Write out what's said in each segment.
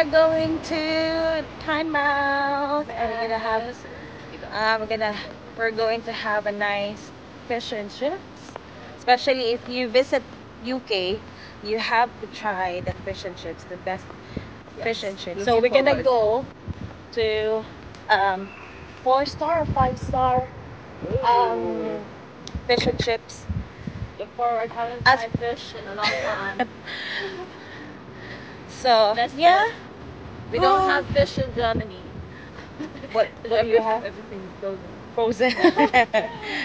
are going to Tynemouth, and we're going to have a nice fish and chips. Especially if you visit UK, you have to try the fish and chips, the best fish and chips. So we're gonna go to 4-star or 5-star fish and chips. Look forward, haven't tried fish in a long time. So yeah, we don't have fish in Germany. What do you have? Everything's frozen. Frozen.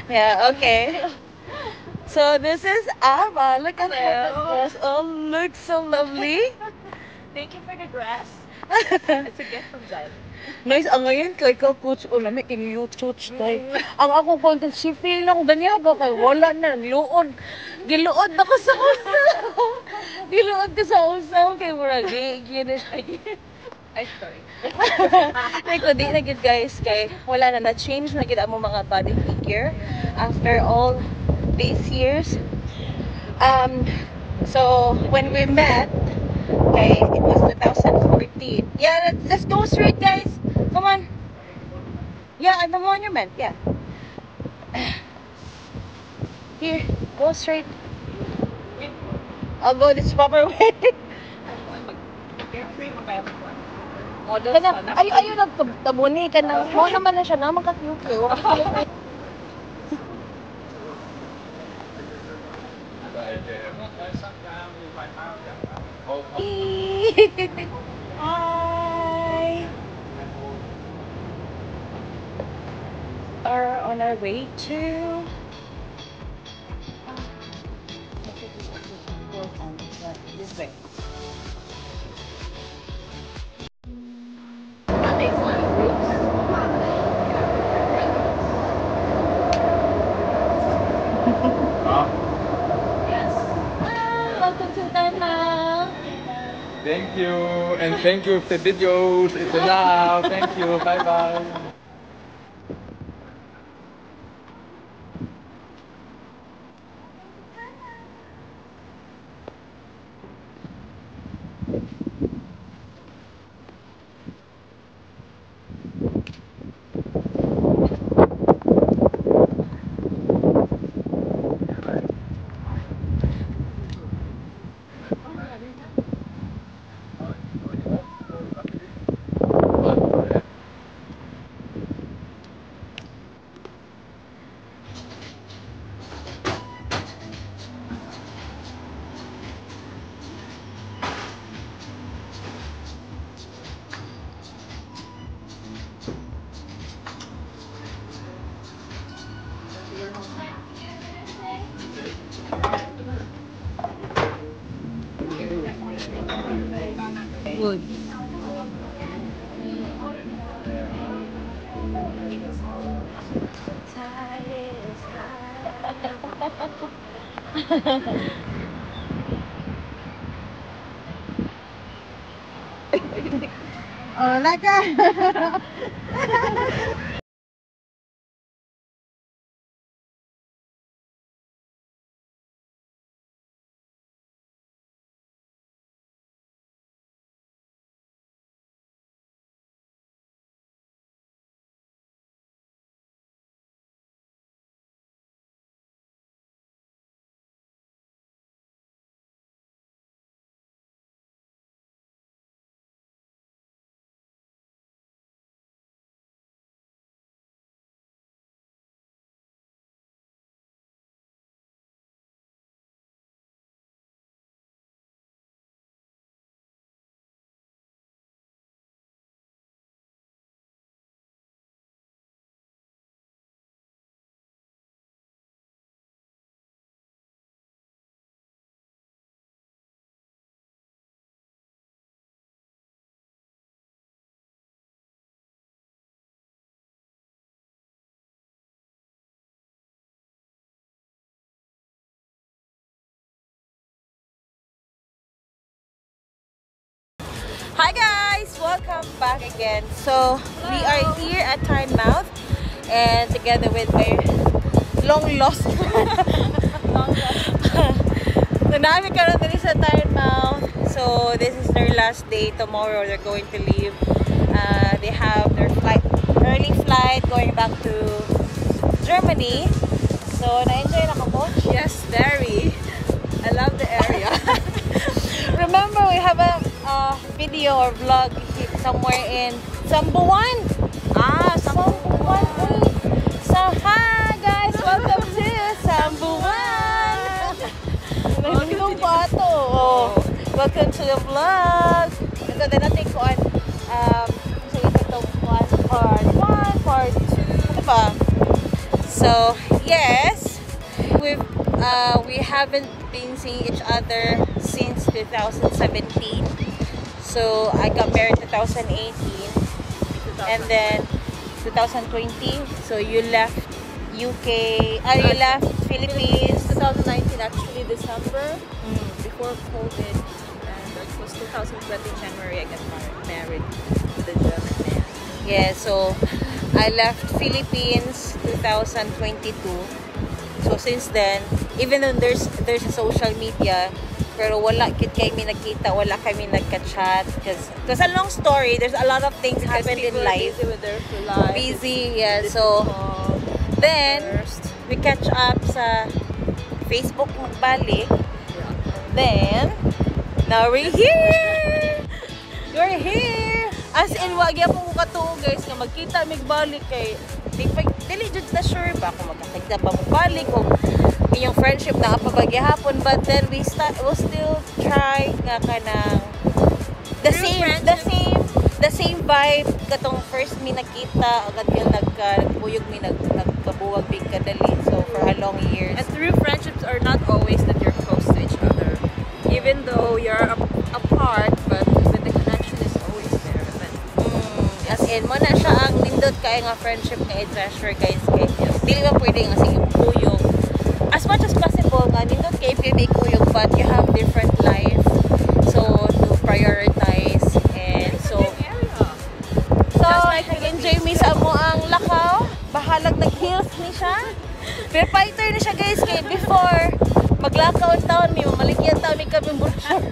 Yeah. Okay. So this is Ava. Look at her. Oh, looks so lovely. Thank you for the grass. It's a gift from Zion. Nice, ang ngayon kay ikaw coach o lamig kay you coach day. Ang ako content si feel lang ganyan ba kay wala na luod. Giluod na ko sa usaw. Giluod ko sa usaw kay mura gini. Ay, sorry. Like di na gid guys kay wala na change na gid amo mga body figure after all these years. So when we met, okay, it was 2014. Yeah, let's go straight, guys. Come on. Yeah, I'm the monument. Yeah. Here, go straight. I'll go this proper way. Ayaw nagtabuni ka na. Mo naman na siya na makakiyukiyo. Hi. Are on our way to this way. Welcome to Tynemouth. Thank you, and thank you for the videos. It's enough. Thank you. Bye bye. Good. Oh, like that. Hi guys, welcome back again. So we are here at Tynemouth, and together with my long lost friend. So now we're currently sa Tynemouth. So this is their last day. Tomorrow they're going to leave. They have their early flight going back to Germany. So na-enjoy na ka po? Yes, very. I love the area. Remember, we have a video or vlog somewhere in Sambuan. Sambuan. So hi guys, welcome to Sambuan. Welcome pa to. Welcome to the vlog. Ito din natin kung so ito part 1, part 2. Ano ba? So yes, we haven't been seeing each other since 2017. So I got married 2018 and then 2020. So you left UK, you left Philippines 2019 actually December before COVID, and it was 2020 January I got married to the German man. Yeah, so I left Philippines 2022. So since then, even though there's a social media, pero wala kami nakita, wala kami nagka-chat because a long story. There's a lot of things happened in life. Busy with their life. Busy, yeah. So then we catch up sa Facebook magbalik. Then now we're here. We're here. As in, wag yan po katuo guys nga magkita magbalik kay dili jud na sure ba kung magkakita ba magbalik o inyong friendship na pabagyahapon, but then we'll still try nga kanang the same vibe katong first mi nakita agad yung nagkabuyog mi nagkabuwag big kadali, so for a long years. And true friendships are not always that you're close to each other, even though you're apart, but the connection is always there. As in, mo na siya ang nindot kaya nga friendship nga i-treasure guys, kay dili ba pwede nga sige kuyog as much as possible nga nindot kay pwede kuyog, but you have different life, so to prioritize. And so like nag-enjoy mi sa amo ang lakaw, bahalag nag-heels ni siya, pero fighter na siya guys, kay before maglakaw in town mi mamaligyan town mi kami brochure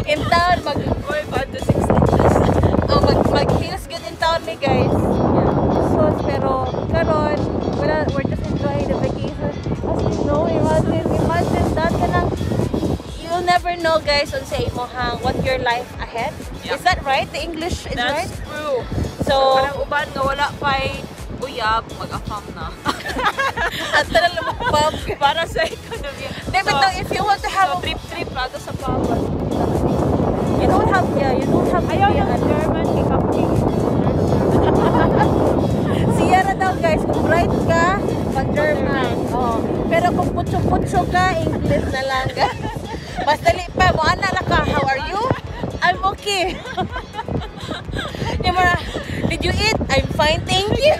in town mag 5 to 6 inches. mag-heels good in town mi guys. So pero karon we're just enjoying the vacation. As you know, imagine that kanang you'll never know guys on sa imohang what your life ahead. Is that right? The English is That's right? true. So Parang uban nga wala pa'y uyab, mag-afam na. at tara lumapap. Para sa ekonomiya. David, now if you want to have So, trip ato sa Papas. you don't have Ayaw na German, kikapking. siya na daw guys, kung bright ka, mag-German. Oh. Pero kung putso-putso ka, English na lang guys. Mas dali pa, mo ana na ka, how are you? I'm okay. Yung mga, did you eat? I'm fine, thank you.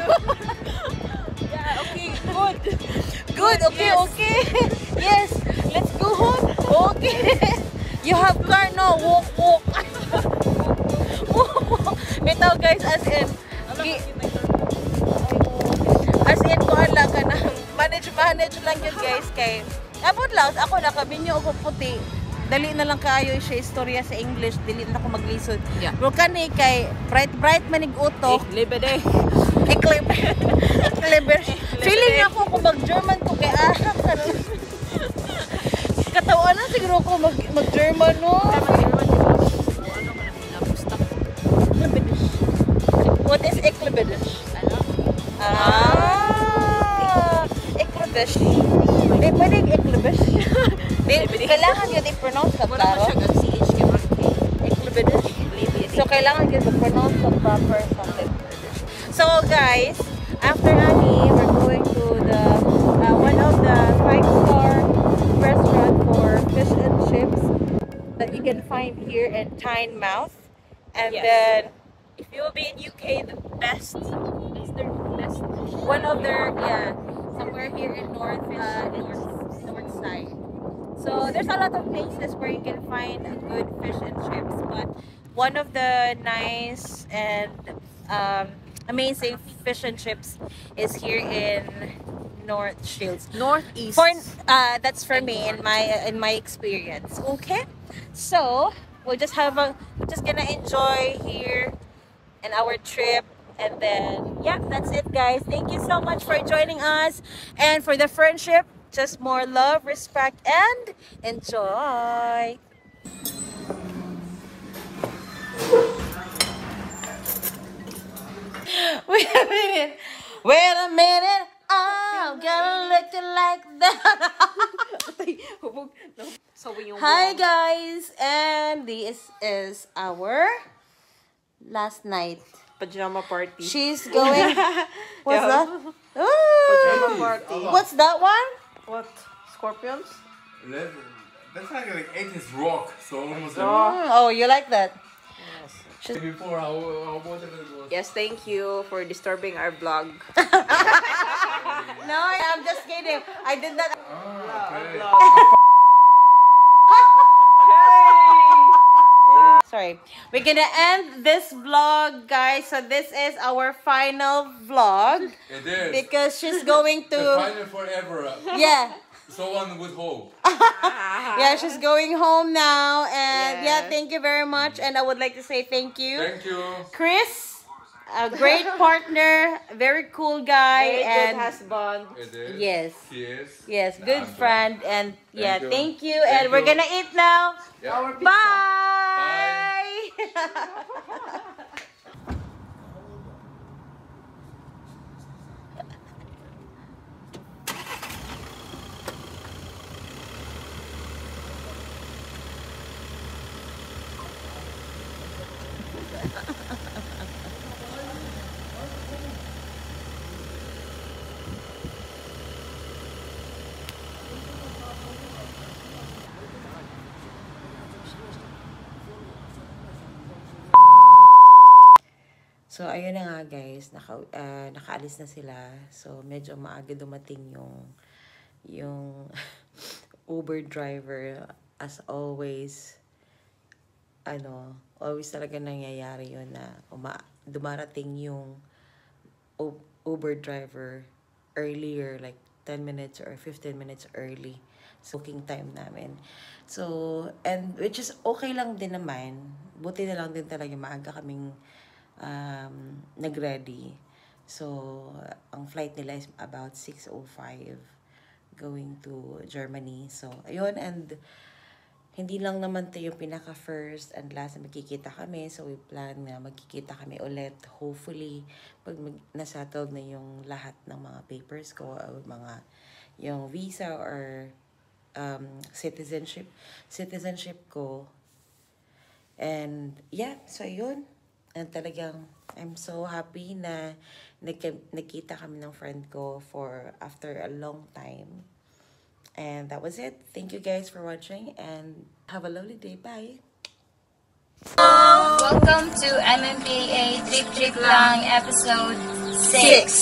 Yeah, okay, good. Good, okay, Yes. okay. Yes, let's go home. Okay. You have car? No, walk. Bitaw guys, as in, kuhan lang ka na, manage lang yun guys, kay, abot lang, ako nakabinyo ako puti, dali na lang kaayo siya istorya sa English, dili na ako maglisod. Yeah. Pero kani kay, bright manig utok, Libede. Ekliber. Feeling ako kung mag-German ko kay katawanan siguro ko mag-German no. What is Eklibidish? Eklibish. Di pwede Eklibish. Kailangan yun i-pronounce ka Wala klaro. pa siya CH kay Marky. Eklibidish. So kailangan yun i-pronounce ka proper something. So guys, after Annie, we're going to the one of the 5-star restaurant for fish and chips that you can find here in Tynemouth. And Yes. then If you will be in UK, the best is their best. one of their somewhere here in north side. So there's a lot of places where you can find good fish and chips, but one of the nice and amazing fish and chips is here in North Shields. Northeast. For that's for me in my experience. Okay, so we're just gonna enjoy here and our trip, and then yeah, that's it, guys. Thank you so much for joining us, and for the friendship, just more love, respect, and enjoy. Wait a minute. Wait a minute. I'm gonna look like that. Hi guys, and this is our last night Pajama party. She's going. What's that? Pajama Ooh. party. What's that one? What? Scorpions? That's like 80s rock, so almost. Oh, you like that? Yes. Before, how whatever it was. Yes, thank you for disturbing our vlog. No, I'm just kidding. I did that. Okay. Sorry. We're gonna end this vlog, guys. So this is our final vlog. It is. Because she's going The to. final forever. Yeah. So on with hope. Yeah, she's going home now. And yeah, Yes. thank you very much. And I would like to say thank you. Thank you. Chris, a great partner, very cool guy. Very and good husband. It is. yes. He is. Yes, good friend. And yeah, you. thank you. Thank And we're you. gonna eat now. Yeah. Bye. So, ayun na nga guys, nakaalis na sila. So, medyo maaga dumating yung Uber driver. As always, always talaga nangyayari yun na dumarating yung Uber driver earlier, like 10 minutes or 15 minutes early. So, booking time namin. So, and which is okay lang din naman. Buti na lang din talaga maaga kaming nag-ready. So, ang flight nila is about 6:05 going to Germany. So, ayun, and hindi lang naman ito yung pinaka-first and last na magkikita kami. So, we plan na magkikita kami ulit. Hopefully, pag nasettled na yung lahat ng mga papers ko, or yung visa or citizenship ko. And, yeah, so yun. And talagang, I'm so happy na nakita kami ng friend ko after a long time. And that was it. Thank you guys for watching and have a lovely day. Bye! Welcome to MMPA Trip Trip Lang episode 6.